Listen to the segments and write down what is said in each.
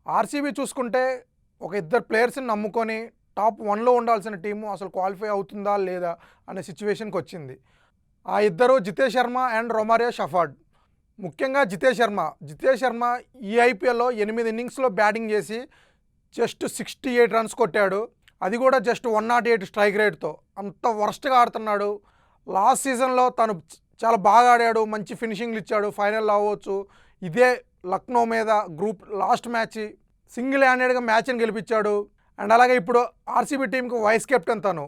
RCB చూసుకుంటే ఒక ఇద్దరు ప్లేయర్స్ని నమ్ముకొని టాప్ 1లో ఉండాల్సిన టీము అసలు క్వాలిఫై అవుతుందా లేదా అనే సిచ్యువేషన్కి వచ్చింది. ఆ ఇద్దరు జితేష్ శర్మ అండ్ రొమారియో షఫార్డ్. ముఖ్యంగా జితేష్ శర్మ ఈ ఐపీఎల్లో 8 ఇన్నింగ్స్లో బ్యాటింగ్ చేసి జస్ట్ 68 రన్స్ కొట్టాడు. అది కూడా జస్ట్ 108 స్ట్రైక్ రేట్తో. అంత వరస్ట్గా ఆడుతున్నాడు. లాస్ట్ సీజన్లో తను చాలా బాగా ఆడాడు, మంచి ఫినిషింగ్లు ఇచ్చాడు, ఫైనల్లో అవ్వచ్చు. ఇదే లక్నో మీద గ్రూప్ లాస్ట్ మ్యాచ్ సింగిల్ హ్యాండెడ్గా మ్యాచ్ని గెలిపించాడు. అండ్ అలాగే ఇప్పుడు ఆర్సీబీ టీంకి వైస్ కెప్టెన్ తను.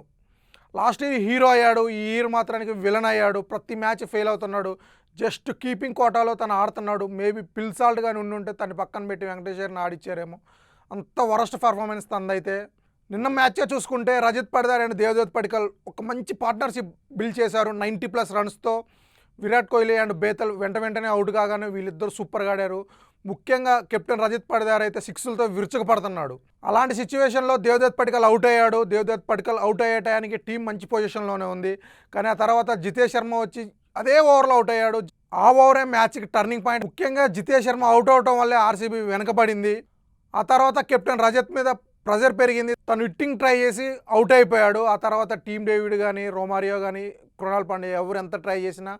లాస్ట్ ఇయర్ హీరో అయ్యాడు, ఈ ఇయర్ మాత్రానికి విలన్ అయ్యాడు. ప్రతి మ్యాచ్ ఫెయిల్ అవుతున్నాడు. జస్ట్ కీపింగ్ కోటాలో తను ఆడుతున్నాడు. మేబీ పిల్సాల్ట్ కానీ ఉండుంటే తను పక్కన పెట్టి వెంకటేశ్వర్ని ఆడిచ్చారేమో. అంత వరస్ట్ పర్ఫార్మెన్స్ తందైతే. నిన్న మ్యాచే చూసుకుంటే రజత్ పడిదార్ అండ్ దేవదత్ పడికల్ ఒక మంచి పార్ట్నర్షిప్ బిల్డ్ చేశారు 90+ రన్స్తో. విరాట్ కోహ్లీ అండ్ బేతల్ వెంటనే అవుట్ కాగానే వీళ్ళిద్దరు సూపర్గా ఆడారు. ముఖ్యంగా కెప్టెన్ రజత్ పడిదార్ అయితే 6లతో విరుచుకుపడుతున్నాడు. అలాంటి సిచ్యువేషన్లో దేవదత్ పడికల్ అవుట్ అయ్యాడు. దేవదత్ పడికల్ అవుట్ అయ్యే టయానికి టీం మంచి పొజిషన్లోనే ఉంది. కానీ ఆ తర్వాత జితేష్ శర్మ వచ్చి అదే ఓవర్లో అవుట్ అయ్యాడు. ఆ ఓవరే మ్యాచ్కి టర్నింగ్ పాయింట్. ముఖ్యంగా జితేష్ శర్మ అవుట్ అవటం వల్లే ఆర్సీబీ వెనకబడింది. ఆ తర్వాత కెప్టెన్ రజత్ మీద ప్రెజర్ పెరిగింది. తను హిట్టింగ్ ట్రై చేసి అవుట్ అయిపోయాడు. ఆ తర్వాత టీమ్ డేవిడ్ కానీ రొమారియో కానీ కృణాల్ పాండ్యా ఎవరు ఎంత ట్రై చేసినా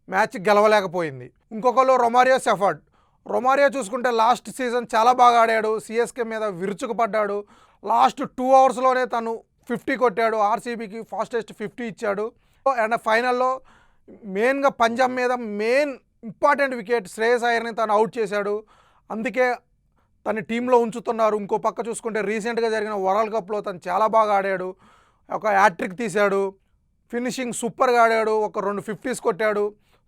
మ్యాచ్ గెలవలేకపోయింది. ఇంకొకరు రొమారియో షఫార్డ్. రొమారియో చూసుకుంటే లాస్ట్ సీజన్ చాలా బాగా ఆడాడు. సిఎస్కే మీద విరుచుకుపడ్డాడు. లాస్ట్ 2 అవర్స్లోనే తను 50 కొట్టాడు. ఆర్సీబీకి ఫాస్టెస్ట్ 50 ఇచ్చాడు. అండ్ ఫైనల్లో మెయిన్గా పంజాబ్ మీద మెయిన్ ఇంపార్టెంట్ వికెట్ శ్రేయస్ అయ్యర్ని తను అవుట్ చేశాడు. అందుకే తన టీంలో ఉంచుతున్నారు. ఇంకో పక్క చూసుకుంటే రీసెంట్గా జరిగిన వరల్డ్ కప్లో తను చాలా బాగా ఆడాడు. ఒక హ్యాట్రిక్ తీశాడు. ఫినిషింగ్ సూపర్గా ఆడాడు. ఒక 2 50s కొట్టాడు.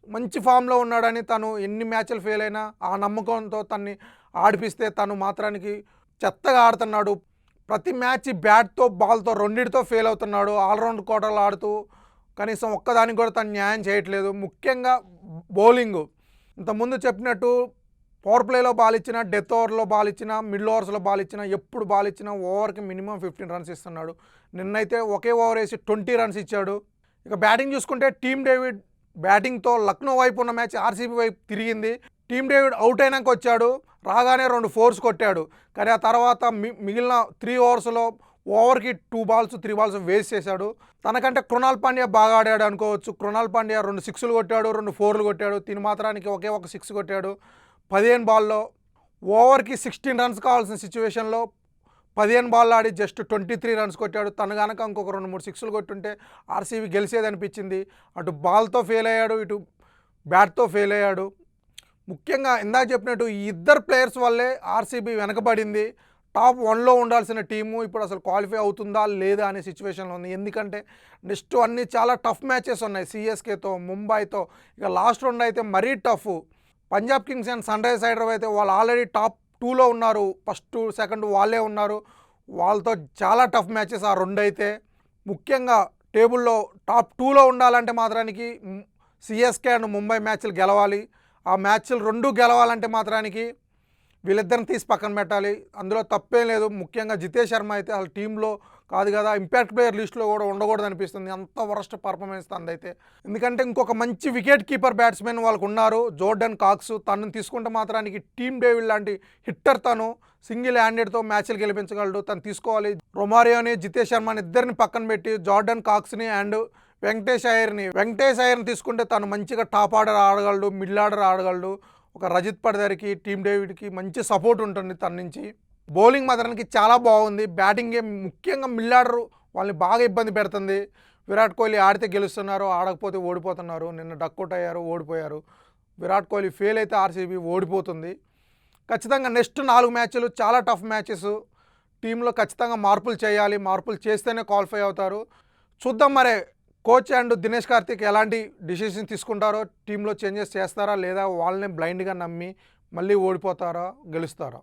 మంచి ఫామ్లో ఉన్నాడని తను ఎన్ని మ్యాచ్లు ఫెయిల్ అయినా ఆ నమ్మకంతో తన్ని ఆడిపిస్తే తను మాత్రానికి చెత్తగా ఆడుతున్నాడు. ప్రతి మ్యాచ్ బ్యాట్తో బాల్తో రెండిటితో ఫెయిల్ అవుతున్నాడు. ఆల్రౌండ్ కోటలు ఆడుతూ కనీసం ఒక్కదానికి కూడా తను న్యాయం చేయట్లేదు. ముఖ్యంగా బౌలింగు ఇంతకుముందు చెప్పినట్టు పవర్ ప్లేలో బాల్ ఇచ్చినా, డెత్ ఓవర్లో బాల్ ఇచ్చినా, మిడిల్ ఓవర్స్లో బాల్ ఇచ్చినా, ఎప్పుడు బాల్ ఇచ్చినా ఓవర్కి మినిమం 15 రన్స్ ఇస్తున్నాడు. నిన్నైతే ఒకే ఓవర్ వేసి 20 రన్స్ ఇచ్చాడు. ఇక బ్యాటింగ్ చూసుకుంటే టీమ్ డేవిడ్ బ్యాటింగ్తో లక్నో వైపు ఉన్న మ్యాచ్ ఆర్సీబీ వైపు తిరిగింది. టీమ్ డేవిడ్ అవుట్ అయినాక వచ్చాడు. రాగానే 2 4s కొట్టాడు. కానీ ఆ తర్వాత మిగిలిన 3 ఓవర్స్లో ఓవర్కి 2 balls 3 balls వేస్ట్ చేశాడు. తనకంటే కృణాల్ పాండ్యా బాగా ఆడాడు అనుకోవచ్చు. కృణాల్ పాండ్యా 2 6లు కొట్టాడు, 2 4లు కొట్టాడు. తిని మాత్రానికి ఒకే ఒక 6 కొట్టాడు 15 బాల్లో. ఓవర్కి 16 రన్స్ కావాల్సిన సిచ్యువేషన్లో 15 బాల్ ఆడి జస్ట్ 23 రన్స్ కొట్టాడు. తను కనుక ఇంకొక 2-3 6లు కొట్టుంటే ఆర్సీబీ గెలిచేది అనిపించింది. అటు బాల్తో ఫెయిల్ అయ్యాడు, ఇటు బ్యాట్తో ఫెయిల్ అయ్యాడు. ముఖ్యంగా ఇందాక చెప్పినట్టు ఈ ఇద్దరు ప్లేయర్స్ వల్లే ఆర్సీబీ వెనకబడింది. టాప్ 1లో ఉండాల్సిన టీము ఇప్పుడు అసలు క్వాలిఫై అవుతుందా లేదా అనే సిచ్యువేషన్లో ఉంది. ఎందుకంటే నెక్స్ట్ అన్ని చాలా టఫ్ మ్యాచెస్ ఉన్నాయి. సిఎస్కేతో, ముంబైతో. ఇక లాస్ట్ 2 అయితే మరీ tough. Punjab Kings and Sunrisers Hyderabad అయితే వాళ్ళు ఆల్రెడీ టాప్ 2లో ఉన్నారు. ఫస్ట్ సెకండ్ వాళ్ళే ఉన్నారు. వాళ్ళతో చాలా టఫ్ మ్యాచెస్ ఆ 2 అయితే. ముఖ్యంగా టేబుల్లో టాప్ 2లో ఉండాలంటే మాత్రానికి సిఎస్కే అండ్ ముంబై మ్యాచ్లు గెలవాలి. ఆ మ్యాచ్లు 2 గెలవాలంటే మాత్రానికి వీళ్ళిద్దరిని తీసి పక్కన పెట్టాలి. అందులో తప్పేం లేదు. ముఖ్యంగా జితేష్ శర్మ అయితే అసలు టీంలో కాదు కదా, ఇంపాక్ట్ ప్లేయర్ లిస్టులో కూడా ఉండకూడదు అనిపిస్తుంది. అంత వరస్ట్ పర్ఫార్మెన్స్ తందైతే. ఎందుకంటే ఇంకొక మంచి వికెట్ కీపర్ బ్యాట్స్మెన్ వాళ్ళకు ఉన్నారు, జోర్డన్ కాక్స్. తనను తీసుకుంటే మాత్రానికి టీమ్ డేవిడ్ లాంటి హిట్టర్ తను సింగిల్ హ్యాండెడ్తో మ్యాచ్లు గెలిపించగలడు. తను తీసుకోవాలి. రొమారియోని, జితేష్ శర్మని ఇద్దరిని పక్కన పెట్టి జోర్డన్ కాక్స్ని అండ్ వెంకటేష్ అయ్యర్ని తీసుకుంటే తను మంచిగా టాప్ ఆర్డర్ ఆడగలడు, మిడిల్ ఆర్డర్ ఆడగలడు. ఒక రజత్ పడిదార్కి, టీమ్ డేవిడ్కి మంచి సపోర్ట్ ఉంటుంది తన నుంచి. బౌలింగ్ మాత్రానికి చాలా బాగుంది. బ్యాటింగ్ ముఖ్యంగా మిడిల్ ఆర్డర్ వాళ్ళని బాగా ఇబ్బంది పెడుతుంది. విరాట్ కోహ్లీ ఆడితే గెలుస్తున్నారు, ఆడకపోతే ఓడిపోతున్నారు. నిన్న డక్అవుట్ అయ్యారు, ఓడిపోయారు. విరాట్ కోహ్లీ ఫెయిల్ అయితే ఆర్సీబీ ఓడిపోతుంది. ఖచ్చితంగా నెక్స్ట్ 4 మ్యాచ్లు చాలా టఫ్ మ్యాచెస్. టీంలో ఖచ్చితంగా మార్పులు చేయాలి. మార్పులు చేస్తేనే క్వాలిఫై అవుతారు. చూద్దాం మరి కోచ్ అండ్ దినేష్ కార్తిక్ ఎలాంటి డిసిషన్ తీసుకుంటారో. టీంలో చేంజెస్ చేస్తారా లేదా వాళ్ళని బ్లైండ్గా నమ్మి మళ్ళీ ఓడిపోతారా, గెలుస్తారా?